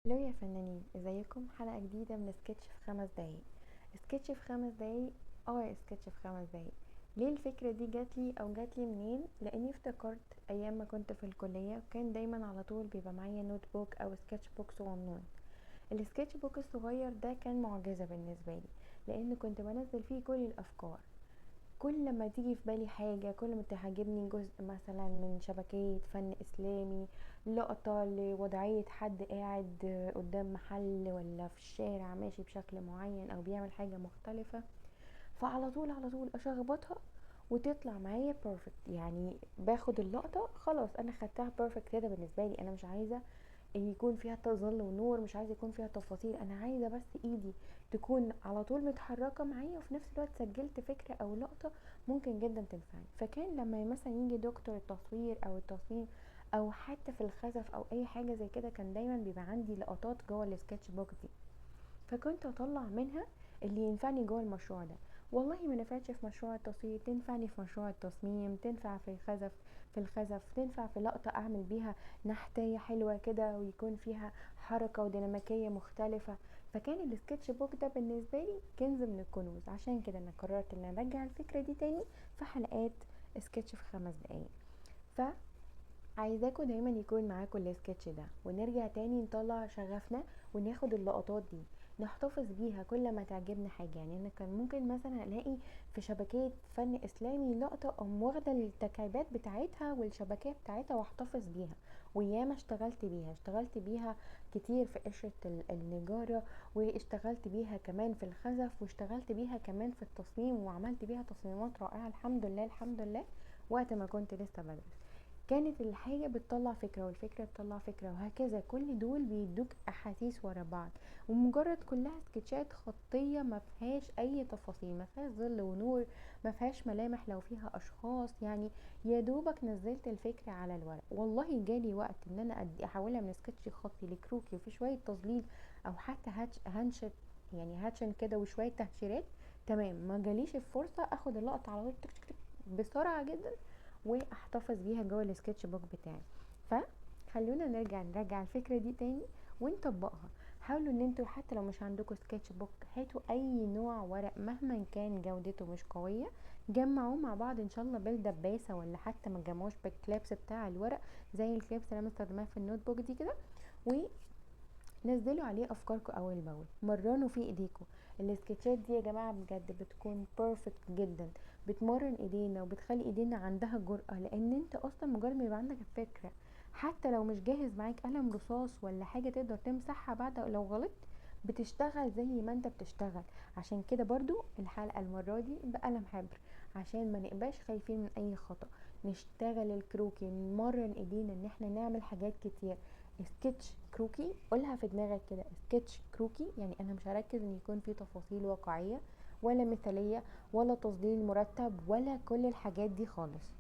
الو يا فنانين، ازيكم؟ حلقة جديدة من سكتش في 5 دقايق. سكتش في 5 دقايق. سكتش في 5 دقايق. ليه الفكرة دي جاتلي او جاتلي منين؟ لاني افتكرت ايام ما كنت في الكلية، وكان دايما على طول بيبقى معايا نوت بوك او سكتش بوك صغنون. السكتش بوك الصغير ده كان معجزة بالنسبة لي، لان كنت بنزل فيه كل الافكار. كل ما تيجي في بالي حاجة، كل ما تعجبني جزء مثلا من شبكية فن إسلامي، لقطة لوضعية حد قاعد قدام محل ولا في الشارع ماشي بشكل معين أو بيعمل حاجة مختلفة، فعلى طول على طول أشخبطها وتطلع معايا بيرفكت. يعني باخد اللقطة خلاص أنا خدتها بيرفكت كده بالنسبة لي. أنا مش عايزة يكون فيها تظل ونور، مش عايزه يكون فيها تفاصيل، انا عايزه بس ايدي تكون على طول متحركه معايا، وفي نفس الوقت سجلت فكره او لقطه ممكن جدا تنفعني. فكان لما مثلا يجي دكتور التصوير او التصميم او حتى في الخزف او اي حاجه زي كده، كان دايما بيبقى عندي لقطات جوه السكتش بوك دي، فكنت اطلع منها اللي ينفعني جوه المشروع ده. والله ما نفعتش في مشروع التصوير، تنفعني في مشروع التصميم، تنفع في الخزف، تنفع في لقطة اعمل بيها نحتاية حلوة كده ويكون فيها حركة وديناميكية مختلفة. فكان السكتش بوك ده بالنسبة لي كنز من الكنوز. عشان كده انا قررت ان ارجع الفكرة دي تاني في حلقات سكتش في 5 دقايق. عايزاكوا دايما يكون معاكوا السكتش ده، ونرجع تاني نطلع شغفنا وناخد اللقطات دي نحتفظ بيها كل ما تعجبنا حاجة. يعني انا كان ممكن مثلا الاقي في شبكية فن اسلامي لقطة ام واخدة التكعيبات بتاعتها والشبكية بتاعتها واحتفظ بيها. وياما اشتغلت بيها كتير في قشرة النجارة، واشتغلت بيها كمان في الخزف، واشتغلت بيها كمان في التصميم، وعملت بيها تصميمات رائعة الحمد لله الحمد لله وقت ما كنت لسه بدرس. كانت الحاجة بتطلع فكرة والفكرة بتطلع فكرة، وهكذا كل دول بيدوك احاسيس ورا بعض. ومجرد كلها سكتشات خطية ما فيهاش اي تفاصيل، ما فيهاش ظل ونور، ما فيهاش ملامح لو فيها اشخاص، يعني يا دوبك نزلت الفكرة على الورق. والله جالي وقت ان انا احولها من سكتش خطي لكروكي وفي شوية تظليل او حتى هنشت، يعني هاتشن كده وشوية تهشيرات. تمام، ما جاليش الفرصة اخد اللقطة على طول تك تك تك بسرعة جدا واحتفظ بيها جوه السكتش بوك بتاعي. فخلونا نرجع الفكره دي تاني ونطبقها. حاولوا ان انتوا حتى لو مش عندكم سكتش بوك، هاتوا اي نوع ورق مهما كان جودته مش قويه، جمعوه مع بعض ان شاء الله بالدباسه، ولا حتى ما تجمعوش بالكليبس بتاع الورق زي الكليبس اللي انا مستخدماها في النوت بوك دي كده، نزلوا عليه افكاركم اول باول، مرنوا فيه ايديكم. السكتشات دي يا جماعه بجد بتكون بيرفكت جدا، بتمرن ايدينا وبتخلي ايدينا عندها جرأة، لان انت اصلا مجرد ما يبقى عندك الفكره، حتى لو مش جاهز معاك قلم رصاص ولا حاجه تقدر تمسحها بعد لو غلطت، بتشتغل زي ما انت بتشتغل. عشان كده برضو الحلقه المره دي بقلم حبر، عشان ما نبقاش خايفين من اي خطأ. نشتغل الكروكي، نمرن ايدينا ان احنا نعمل حاجات كتير. سكتش كروكي، قولها في دماغك كده، سكتش كروكي يعني انا مش هركز ان يكون في تفاصيل واقعية ولا مثالية ولا تظليل مرتب ولا كل الحاجات دي خالص.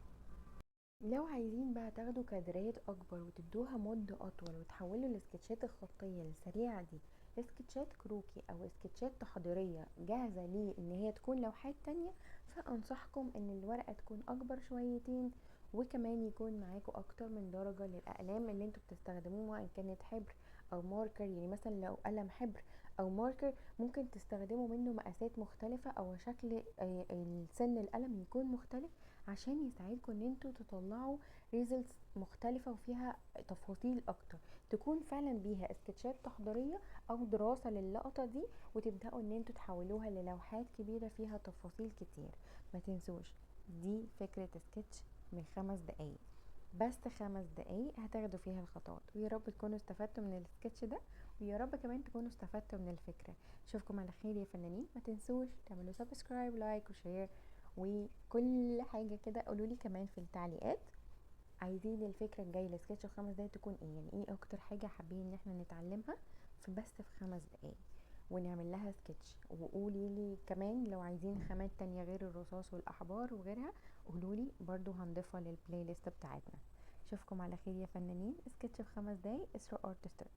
لو عايزين بقى تاخدوا كادرات اكبر وتدوها مدة اطول وتحولوا السكتشات الخطية السريعة دي لسكتشات كروكي او سكتشات تحضيرية جاهزة ليه ان هي تكون لوحات تانية، فانصحكم ان الورقة تكون اكبر شويتين، وكمان يكون معاكم اكتر من درجة للاقلام اللي انتوا بتستخدموها، ان كانت حبر او ماركر. يعني مثلا لو قلم حبر او ماركر ممكن تستخدموا منه مقاسات مختلفة او شكل سن القلم يكون مختلف، عشان يساعدكم ان انتوا تطلعوا ريزلتس مختلفة وفيها تفاصيل اكتر، تكون فعلا بيها سكتشات تحضيرية او دراسة للقطة دي، وتبدأوا ان انتوا تحولوها للوحات كبيرة فيها تفاصيل كتير. ما تنسوش دي فكرة سكتش من 5 دقايق، بس 5 دقايق هتاخدوا فيها الخطوات. ويا رب تكونوا استفدتوا من السكتش ده، ويا رب كمان تكونوا استفدتوا من الفكرة. اشوفكم على خير يا فنانين. ما تنسوش تعملوا سبسكرايب لايك وشير وكل حاجة كده. قولولي كمان في التعليقات عايزين الفكرة الجاية لسكتش في 5 دقايق تكون ايه، يعني ايه اكتر حاجة حابين ان احنا نتعلمها في بس في 5 دقايق ونعمل لها سكتش. وقولي لي كمان لو عايزين خامات تانية غير الرصاص والاحبار وغيرها، قولولي برضو هنضيفها للبلاي ليست بتاعتنا. اشوفكم على خير يا فنانين. سكتش في 5 دقايق، اسراء ارت ستوديو.